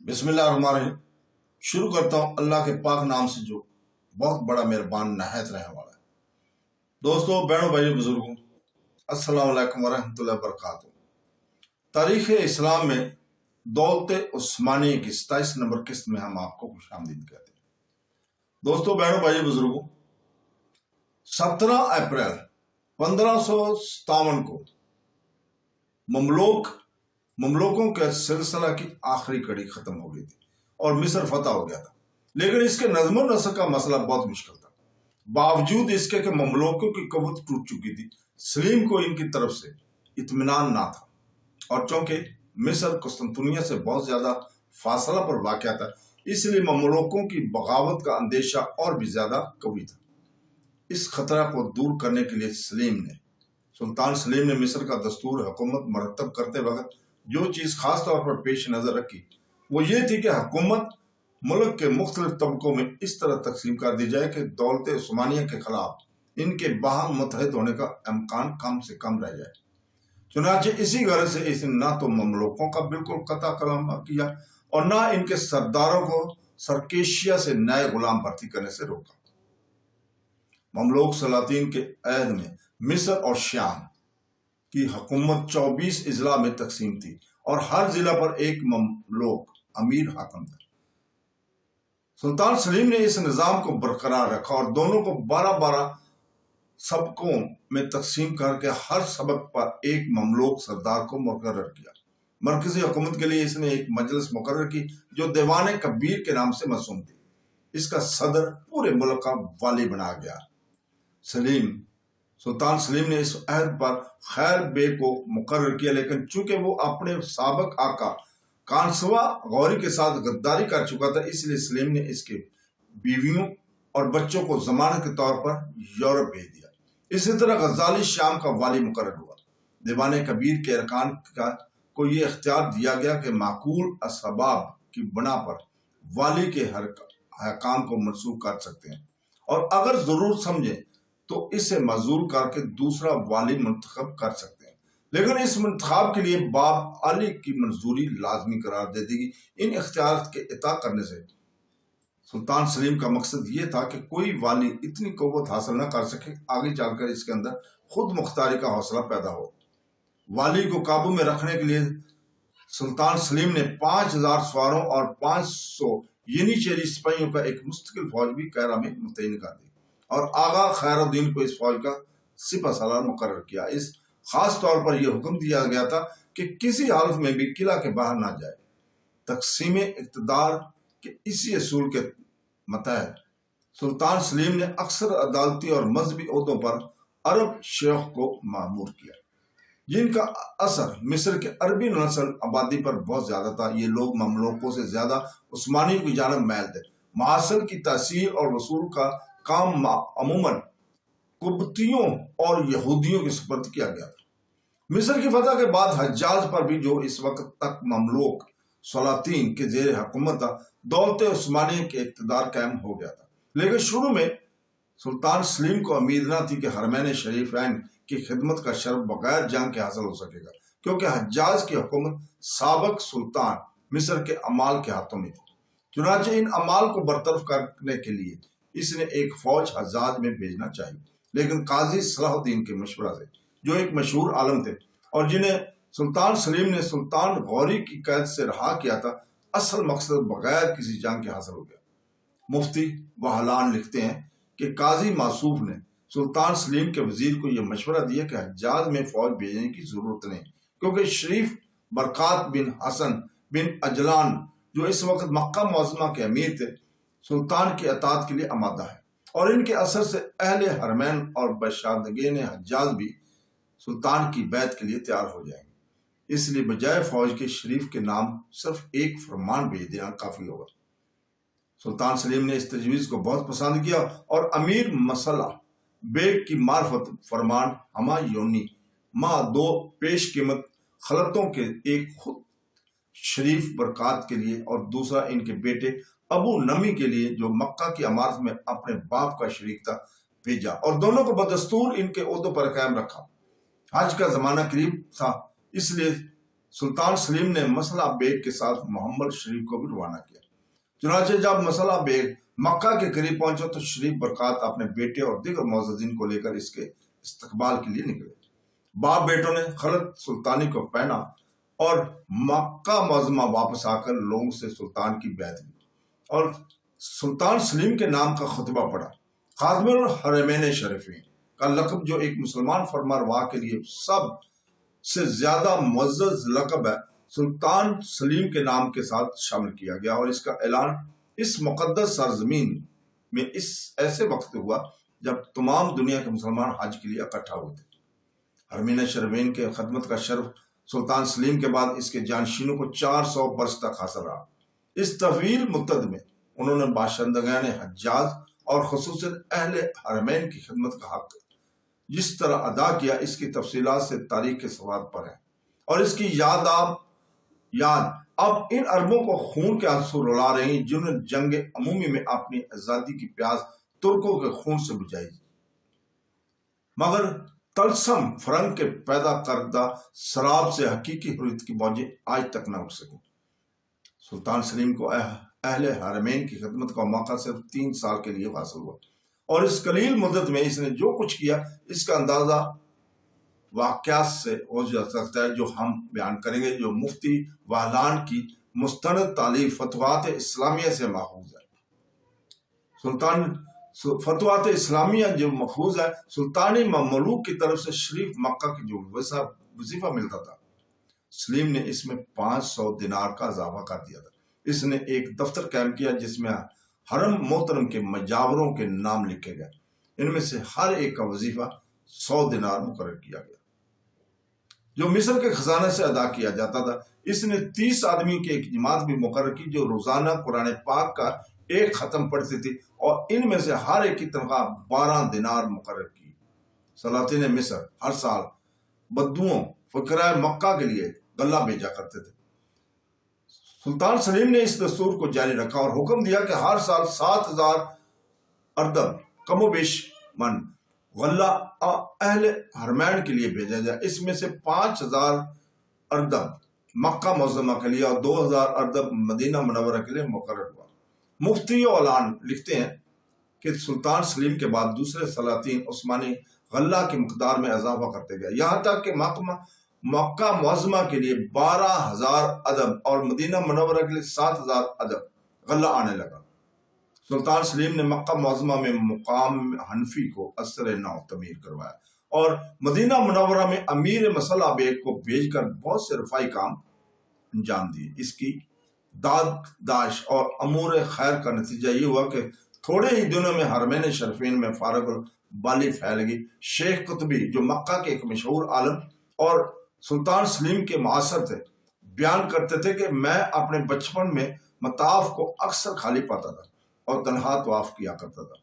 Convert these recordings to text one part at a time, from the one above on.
بسم اللہ الرحمن الرحیم۔ شروع کرتا ہوں اللہ کے پاک نام سے جو بہت بڑا مہربان نہایت رہنے والا ہے۔ دوستو، بہنوں، بھائیو، بزرگوں، السلام علیکم ورحمۃ اللہ وبرکاتہ۔ تاریخ اسلام میں دولت عثمانیہ کی 27 نمبر قسط میں ہم آپ کو خوش آمدید کہتے ہیں۔ دوستو، بہنوں، بھائیو، بزرگوں، 17 اپریل 1557 کو مملوکوں کے سلسلہ کی آخری کڑی ختم ہو گئی تھی اور مصر فتح ہو گیا تھا، لیکن اس کے نظم و نسق کا مسئلہ بہت مشکل تھا۔ باوجود اس کے کہ مملوکوں کی قوت ٹوٹ چکی تھی، سلیم کو ان کی طرف سے اطمینان نہ تھا، اور چونکہ مصر قسطنطنیہ سے بہت زیادہ فاصلہ پر واقع تھا، اس لیے مملوکوں کی بغاوت کا اندیشہ اور بھی زیادہ قوی تھا۔ اس خطرہ کو دور کرنے کے لیے سلطان سلیم نے مصر کا دستور حکومت مرتب کرتے وقت جو چیز خاص طور پر پیش نظر رکھی وہ یہ تھی کہ حکومت ملک کے مختلف طبقوں میں اس طرح تقسیم کر دی جائے کہ دولت عثمانیہ کے خلاف ان کے باہم متحد ہونے کا امکان کم سے کم رہ جائے۔ چنانچہ اسی غرض سے اس نے نہ تو مملوکوں کا بالکل قطع کلام کیا اور نہ ان کے سرداروں کو سرکیشیا سے نئے غلام بھرتی کرنے سے روکا۔ مملوک سلاطین کے عہد میں مصر اور شام کی حکومت 24 اضلاع میں تقسیم تھی اور ہر ضلع پر ایک مملوک امیر حاکم تھا۔ سلطان سلیم نے اس نظام کو برقرار رکھا اور دونوں کو 12 سبقوں میں تقسیم کر کے ہر سبق پر ایک مملوک سردار کو مقرر کیا۔ مرکزی حکومت کے لیے اس نے ایک مجلس مقرر کی جو دیوان کبیر کے نام سے مرسوم تھی۔ اس کا صدر پورے ملک کا والی بنا گیا۔ سلطان سلیم نے اس عہد پر خیر بے کو مقرر کیا، لیکن چونکہ وہ اپنے سابق آقا کانسوا غوری کے ساتھ غداری کر چکا تھا، اس لیے سلیم نے اس کے بیویوں اور بچوں کو ضمانت کے طور پر یورپ بھیج دیا۔ اسی طرح غزالی شام کا والی مقرر ہوا۔ دیوان کبیر کے ارکان کو یہ اختیار دیا گیا کہ معقول اسباب کی بنا پر والی کے حکام کو منسوخ کر سکتے ہیں، اور اگر ضرور سمجھے تو اسے معزول کر کے دوسرا والی منتخب کر سکتے ہیں، لیکن اس منتخب کے لیے باب علی کی منظوری لازمی قرار دے دی گئی۔ ان اختیارات کے اطاع کرنے سے سلطان سلیم کا مقصد یہ تھا کہ کوئی والی اتنی قوت حاصل نہ کر سکے آگے چل کر اس کے اندر خود مختاری کا حوصلہ پیدا ہو۔ والی کو قابو میں رکھنے کے لیے سلطان سلیم نے 5000 سواروں اور 500 ینیچیری سپاہیوں کا ایک مستقل فوج بھی کیرا میں متعین کر دی اور آغا خیر الدین کو اس فوج کا سپہ سالار مقرر کیا۔ اس خاص طور پر یہ حکم دیا گیا تھا کہ کسی حالت میں بھی قلعہ کے باہر نہ جائے۔ تقسیم اقتدار کے اسی اصول کے متحد سلطان سلیم نے اکثر عدالتی اور مذہبی عہدوں پر عرب شیوخ کو مامور کیا، جن کا اثر مصر کے عربی نسل آبادی پر بہت زیادہ تھا۔ یہ لوگ مملوکوں سے زیادہ عثمانیوں کی جانب میل تھے۔ معاصر کی تاثیر اور وصول کا کام عموماً قبطیوں اور یہودیوں کے سپرد کیا گیا تھا۔ مصر کی فتح کے بعد حجاز پر بھی، جو اس وقت تک مملوک سلاطین کے زیر حکومت تھا، دولت عثمانیہ کے اقتدار قائم ہو گیا تھا، لیکن شروع میں سلطان سلیم کو امید نہ تھی کہ حرمین شریفین کی خدمت کا شرف بغیر جنگ کے حاصل ہو سکے گا، کیونکہ حجاز کی حکومت سابق سلطان مصر کے امال کے ہاتھوں میں تھی۔ چنانچہ ان امال کو برطرف کرنے کے لیے اس نے ایک فوج حجاز میں بھیجنا چاہیے، لیکن قاضی صلاح الدین کے مشورہ سے، جو ایک مشہور عالم تھے اور جنہیں سلطان سلیم نے سلطان غوری کی قید سے رہا کیا تھا، اصل مقصد بغیر کسی جنگ کے حاصل ہو گیا۔ مفتی وہلان لکھتے ہیں کہ قاضی معصوف نے سلطان سلیم کے وزیر کو یہ مشورہ دیا کہ حجاز میں فوج بھیجنے کی ضرورت نہیں، کیونکہ شریف برکات بن حسن بن اجلان، جو اس وقت مکہ معظمہ کے امیر تھے، سلطان کی اطاعت کے لیے آمادہ ہے، اور ان کے اثر سے اہل حرمین اور باشندگین حجاز بھی سلطان کی بیعت کے لیے تیار ہو جائیں گے۔ اس لیے بجائے فوج کے شریف کے نام صرف ایک فرمان بھیج دینا کافی ہوگا۔ سلطان سلیم نے اس تجویز کو بہت پسند کیا اور امیر مسلح بیگ کی معرفت فرمان ہما یونی ماں 2 پیش قیمت خلطوں کے، ایک خود شریف برکات کے لیے اور دوسرا ان کے بیٹے ابو نمی کے لیے، جو مکہ کی عمارت میں اپنے باپ کا شریک تھا، بھیجا، اور دونوں کو بدستور ان کے عہدوں پر قائم رکھا۔ حج کا زمانہ قریب تھا، اس لیے سلطان سلیم نے مسئلہ بیگ کے ساتھ محمد شریف کو بھی روانہ کیا۔ چنانچہ جب مسئلہ بیگ مکہ کے قریب پہنچا تو شریف برکات اپنے بیٹے اور دیگر معززین کو لے کر اس کے استقبال کے لیے نکلے۔ باپ بیٹوں نے خلعت سلطانی کو پہنا اور مکہ معظمہ واپس آ کر لوگوں سے سلطان کی بیعت لی اور سلطان سلیم کے نام کا خطبہ پڑھا۔ خادم الحرمین شریفین کا لقب جو ایک مسلمان فرمانروا کے لیے سب سے زیادہ معزز لقب ہے، سلطان سلیم کے نام کے ساتھ شامل کیا گیا، اور اس کا اعلان اس مقدس سرزمین میں اس ایسے وقت ہوا جب تمام دنیا کے مسلمان حج کے لیے اکٹھا ہوئے تھے۔ حرمین شریفین کے خدمت کا شرف سلطان سلیم کے بعد اس کے جانشینوں کو 400 برس تک حاصل رہا۔ اس طویل مدت میں انہوں نے باشندگان حجاز اور خصوصاً اہل حرمین کی خدمت کا حق جس طرح ادا کیا، اس کی تفصیلات سے تاریخ کے سواد پر ہے، اور اس کی یاد اب ان عربوں کو خون کے آنسو رلا رہی ہیں جنہوں نے جنگ عمومی میں اپنی آزادی کی پیاس ترکوں کے خون سے بجھائی، مگر طلسم فرنگ کے پیدا کردہ سراب سے حقیقی حریت کی موجیں آج تک نہ اٹھ سکیں۔ سلطان سلیم کو اہل حرمین کی خدمت کا موقع صرف 3 سال کے لیے حاصل ہوا، اور اس قلیل مدت میں اس نے جو کچھ کیا اس کا اندازہ واقعات سے ہو جا سکتا ہے جو ہم بیان کریں گے، جو مفتی وہلان کی مستند تالیف فتوحات اسلامیہ سے ماخوذ ہے۔ فتوحات اسلامیہ جو ماخوذ ہے، سلطانی مملوک کی طرف سے شریف مکہ کی جو وظیفہ ملتا تھا، سلیم نے اس میں 500 دینار کا اضافہ کر دیا تھا۔ اس نے ایک دفتر قائم کیا جس میں حرم محترم کے مجاوروں کے نام لکھے گئے، ان میں سے ہر ایک کا وظیفہ 100 دینار مقرر کیا گیا جو مصر کے خزانے سے ادا کیا جاتا تھا۔ اس نے 30 آدمی کی ایک جماعت بھی مقرر کی جو روزانہ قرآن پاک کا ایک ختم پڑھتی تھی، اور ان میں سے ہر ایک کی تنخواہ 12 دینار مقرر کی۔ سلاطین مصر ہر سال بدوؤں فقراء مکہ کے لیے غلہ بھیجا کرتے تھے۔ سلطان سلیم نے اس دستور کو جاری رکھا اور حکم دیا کہ ہر سال 7000 اردب کم و بیش من غلہ اہل حرمین کے لیے بھیجا جائے۔ اس میں سے 5000 اردب مکہ معظمہ کے لیے اور 2000 اردب مدینہ منورہ کے لیے مقرر ہوا۔ مفتی اعلان لکھتے ہیں کہ سلطان سلیم کے بعد دوسرے سلاطین عثمانی غلہ کی مقدار میں اضافہ کرتے گئے، یہاں تک کہ مکہ معظمہ کے لیے 12000 ادب اور مدینہ منورہ کے لیے 7000 ادب غلہ آنے لگا۔ سلطان سلیم نے مکہ معظمہ میں مقام حنفی کو اثر نو تعمیر کروایا اور مدینہ منورہ میں امیر مسلح بیگ کو بھیج کر بہت سے رفائی کام انجام دیے۔ اس کی داش اور امور خیر کا نتیجہ یہ ہوا کہ تھوڑے ہی دنوں میں حرمین شریفین میں فارغ البالی پھیل گئی۔ شیخ قطبی جو مکہ کے ایک مشہور عالم اور سلطان سلیم کے معاصر تھے، بیان کرتے تھے کہ میں اپنے بچپن میں مطاف کو اکثر خالی پاتا تھا اور تنہا طواف کیا کرتا تھا۔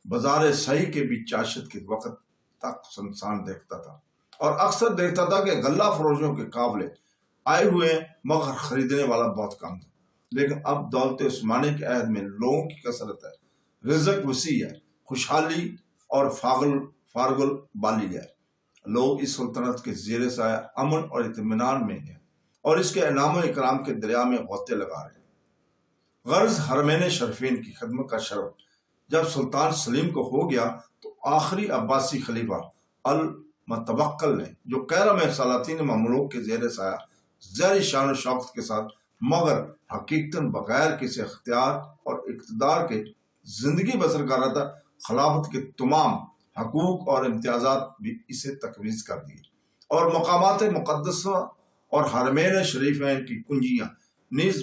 بازار صحیح کے بھی چاشت کے وقت تک سنسان دیکھتا تھا اور اکثر دیکھتا تھا کہ غلہ فروشوں کے قابلے آئے ہوئے مگر خریدنے والا بہت کم تھا۔ لیکن اب دولت عثمانی کے عہد میں لوگوں کی کثرت ہے، رزق وسیع ہے، خوشحالی اور فارغ البالی ہے۔ لوگ اس سلطنت کے زیر سایہ امن اور اطمینان میں ہیں اور اس کے انعام و اکرام کے دریا میں غوطے لگا رہے ہیں۔ غرض حرمین شریفین کی خدمت کا شرف جب سلطان سلیم کو ہو گیا تو آخری عباسی خلیفہ المتوکل نے، جو کیرہ میں سلاطین مملوک کے زیر سایہ زیر شان و شوکت کے ساتھ مگر حقیقتاً بغیر کسی اختیار اور اقتدار کے زندگی بسر کر رہا تھا، خلافت کے تمام حقوق اور امتیازات بھی اسے تقویض کر دیے اور مقامات مقدسہ اور حرمین شریفین کی کنجیاں نیز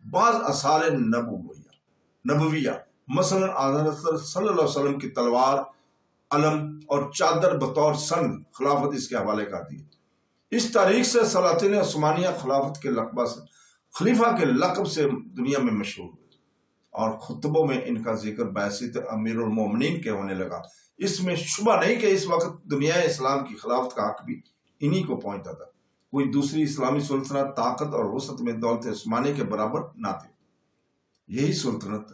بعض آثار نبویہ مثلا حضرت صلی اللہ علیہ وسلم کی تلوار، علم اور چادر بطور سند خلافت اس کے حوالے کر دی۔ اس تاریخ سے سلاطین عثمانیہ خلافت کے لقب سے، خلیفہ کے لقب سے دنیا میں مشہور ہوئے اور خطبوں میں ان کا ذکر بحیثیت امیر المومنین کے ہونے لگا۔ اس میں شبہ نہیں کہ اس وقت دنیا اسلام کی خلافت کا حق بھی انہی کو پہنچتا تھا۔ کوئی دوسری اسلامی سلطنت طاقت اور وسعت میں دولت عثمانی کے برابر نہ تھی۔ یہی سلطنت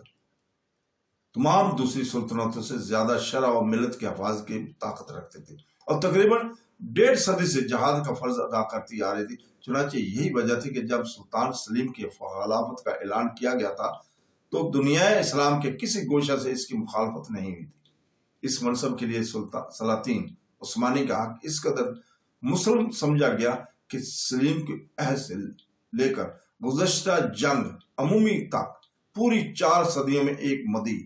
تمام دوسری سلطنتوں سے زیادہ شرع و ملت کے حفاظت کی طاقت رکھتے تھے اور تقریباً 1.5 صدی سے جہاد کا فرض ادا کرتی آ رہی تھی۔ چنانچہ یہی وجہ تھی کہ جب سلطان سلیم کی خلافت کا اعلان کیا گیا تھا تو دنیا اسلام کے کسی گوشہ سے اس کی مخالفت نہیں ہوئی تھی۔ اس منصب کے لیے سلاطین عثمانی کا حق اس قدر مسلم سمجھا گیا کہ سلیم کے عہد سے لے کر گزشتہ جنگ عمومی تک پوری 4 صدیوں میں ایک مدی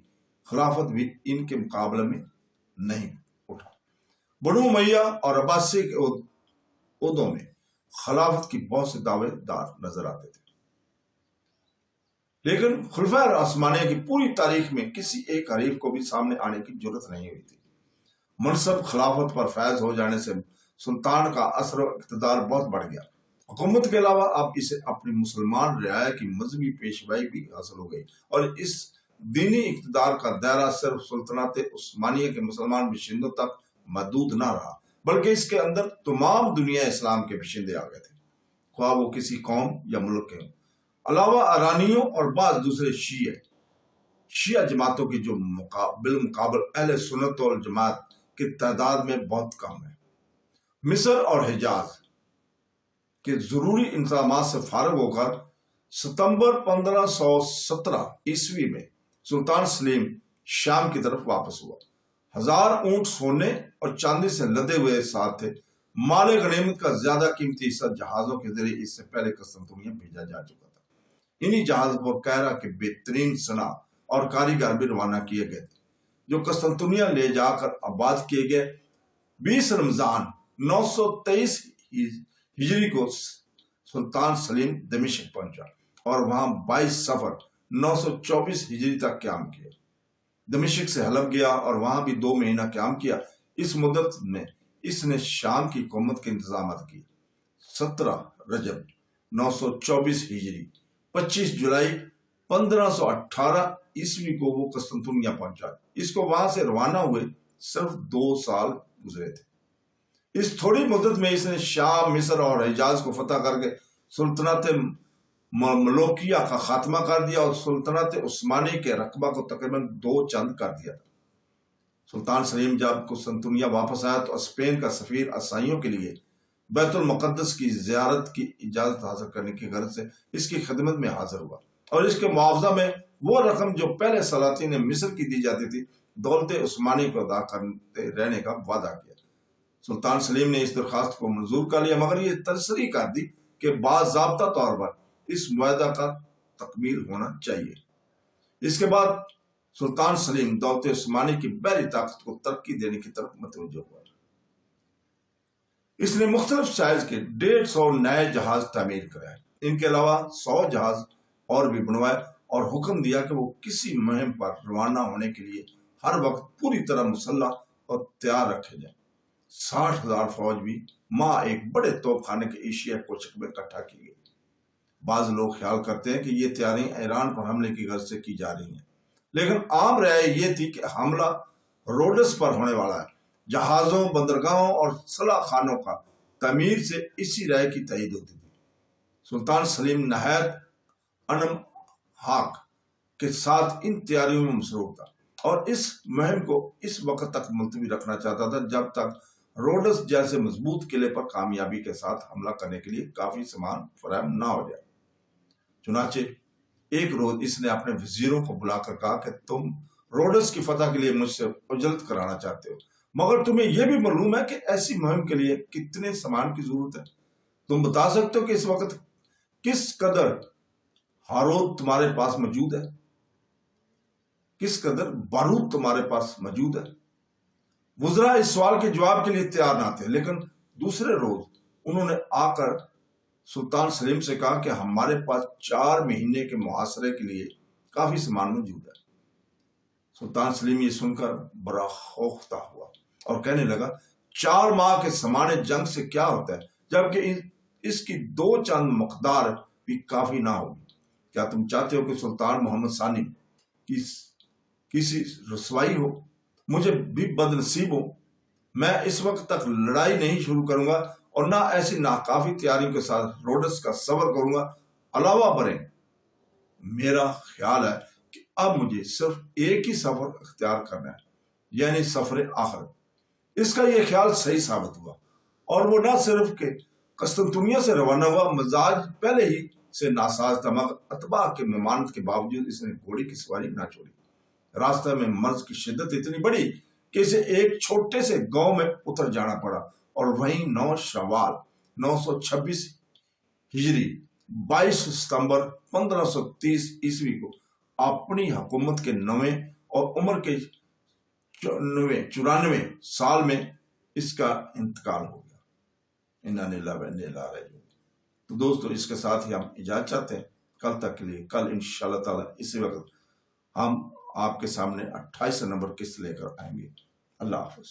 خلافت بھی ان کے مقابلے میں نہیں اٹھا۔ بنو امیہ اور عباسی کے عہدوں میں خلافت کی بہت سے دعوے دار نظر آتے تھے، لیکن خلفائے عثمانیہ کی پوری تاریخ میں کسی ایک حریف کو بھی سامنے آنے کی جرت نہیں ہوئی تھی۔ منصب خلافت پر فائز ہو جانے سے سلطان کا اثر و اقتدار بہت بڑھ گیا۔ حکومت کے علاوہ اب اسے اپنی مسلمان رعایا کی مذہبی پیشوائی بھی حاصل ہو گئی، اور اس دینی اقتدار کا دائرہ صرف سلطنت عثمانیہ کے مسلمان باشندوں تک محدود نہ رہا، بلکہ اس کے اندر تمام دنیا اسلام کے باشندے آ گئے تھے، خواہ وہ کسی قوم یا ملک کے ہوں۔ علاوہ ایرانیوں اور بعض دوسرے شیعہ جماعتوں کی جو بالمقابل اہل سنت والجماعت کی تعداد میں بہت کم ہے۔ مصر اور حجاز کے ضروری انتظامات سے فارغ ہو کر ستمبر 1517 عیسوی میں سلطان سلیم شام کی طرف واپس ہوا۔ 1000 اونٹ سونے اور چاندی سے لدے ہوئے ساتھ تھے۔ مال غنیمت کا زیادہ قیمتی حصہ جہازوں کے ذریعے اس سے پہلے قسطنطنیہ بھیجا جا چکا تھا۔ انہی جہازوں پر قاہرہ کے بہترین صنع اور کاریگر بھی روانہ کیے گئے تھے، جو قسطنطنیہ لے جا کر آباد کیے گئے۔ 20 رمضان 923 ہجری کو سلطان سلیم دمشق پہنچا اور وہاں 22 صفر 924 ہجری تک قیام کیا۔ دمشق سے حلب گیا اور وہاں بھی 2 مہینہ قیام کیا۔ اس مدت میں اس نے شام کی حکومت کے انتظامات کیے۔ 17 رجب 924 ہجری 25 جولائی 1518 عیسوی کو وہ قسطنطنیہ پہنچا۔ اس کو وہاں سے روانہ ہوئے صرف 2 سال گزرے تھے۔ اس تھوڑی مدت میں اس نے شام، مصر اور حجاز کو فتح کر کے سلطنت ملوکیہ کا خاتمہ کر دیا اور سلطنت عثمانی کے رقبہ کو تقریباً 2 چند کر دیا تھا۔ سلطان سلیم جب قسطنطنیہ واپس آیا تو اسپین کا سفیر عیسائیوں کے لیے بیت المقدس کی زیارت کی اجازت حاصل کرنے کی غرض سے اس کی خدمت میں حاضر ہوا، اور اس کے معاوضہ میں وہ رقم جو پہلے سلاطین مصر کی دی جاتی تھی دولت عثمانی کو ادا کرتے رہنے کا وعدہ کیا۔ سلطان سلیم نے اس درخواست کو منظور کر لیا، مگر یہ تصریح کر دی کہ باضابطہ طور پر اس معاہدہ کا تکمیل ہونا چاہیے۔ اس کے بعد سلطان سلیم دولت عثمانی کی بحری طاقت کو ترقی دینے کی طرف متوجہ ہوا۔ اس نے مختلف سائز کے 150 نئے جہاز تعمیر کرائے۔ ان کے علاوہ 100 جہاز اور بھی بنوائے اور حکم دیا کہ وہ کسی مہم پر روانہ ہونے کے لیے ہر وقت پوری طرح مسلح اور تیار رکھے جائیں۔ 60,000 فوج بھی ماہ ایک بڑے توپ خانے کے ایشیا کوچک میں اکٹھا کی گئی۔ بعض لوگ خیال کرتے ہیں کہ یہ تیاریاں ایران پر حملے کی غرض سے کی جا رہی ہیں، لیکن عام رائے یہ تھی کہ حملہ روڈس پر ہونے والا ہے۔ جہازوں، بندرگاہوں اور سلاح خانوں کا تعمیر سے اسی رائے کی تائید ہوتی تھی۔ سلطان سلیم نہایت انم حاق کے ساتھ ان تیاریوں میں مصروف تھا اور اس مہم کو اس وقت تک ملتوی رکھنا چاہتا تھا جب تک روڈس جیسے مضبوط قلعے پر کامیابی کے ساتھ حملہ کرنے کے لیے کافی سامان فراہم نہ ہو جائے۔ چنانچہ ایک روز اس نے اپنے وزیروں کو بلا کر کہا کہ تم روڈس کی فتح کے لیے مجھ سے اجلت کرانا چاہتے ہو، مگر تمہیں یہ بھی معلوم ہے کہ ایسی مہم کے لیے کتنے سامان کی ضرورت ہے۔ تم بتا سکتے ہو کہ اس وقت کس قدر ہارود تمہارے پاس موجود ہے، کس قدر بارود تمہارے پاس موجود ہے؟ وزراء اس سوال کے جواب کے لیے تیار نہ تھے، لیکن دوسرے روز انہوں نے آ کر سلطان سلیم سے کہا کہ ہمارے پاس 4 مہینے کے محاصرے کے لیے کافی سامان موجود ہے۔ سلطان سلیم یہ سن کر بڑا خوفتہ ہوا اور کہنے لگا، 4 ماہ کے سامان جنگ سے کیا ہوتا ہے، جبکہ اس کی 2 چند مقدار بھی کافی نہ ہوگی۔ کیا تم چاہتے ہو کہ سلطان محمد ثانی کسی رسوائی ہو، مجھے بھی بد نصیب ہو؟ میں اس وقت تک لڑائی نہیں شروع کروں گا اور نہ ایسی ناکافی تیاریوں کے ساتھ روڈس کا سفر کروں گا۔ علاوہ بریں میرا خیال ہے کہ اب مجھے صرف ایک ہی سفر اختیار کرنا ہے، یعنی سفر آخرت۔ اس کا یہ خیال صحیح ثابت ہوا اور وہ نہ صرف کہ قسطنطنیہ سے روانہ ہوا، مزاج پہلے ہی سے ناساز تھا، مگر اتباع کے ممانعت کے باوجود اس نے گھوڑے کی سواری نہ چھوڑی۔ راستہ میں مرض کی شدت اتنی بڑی کہ اسے ایک چھوٹے سے گاؤں میں اتر جانا پڑا، اور وہیں 9 شوال 926 ہجری 22 ستمبر 1530 عیسوی کو اپنی حکومت کے 9ویں اور عمر کے 94 سال میں اس کا انتقال ہو گیا۔ انا للہ و انا الیہ راجعون۔ تو دوستو اس کے ساتھ ہی ہم اجازت چاہتے ہیں، کل تک کے لیے۔ کل انشاءاللہ تعالی اسی وقت ہم آپ کے سامنے 28 نمبر قسط لے کر آئیں گے۔ اللہ حافظ۔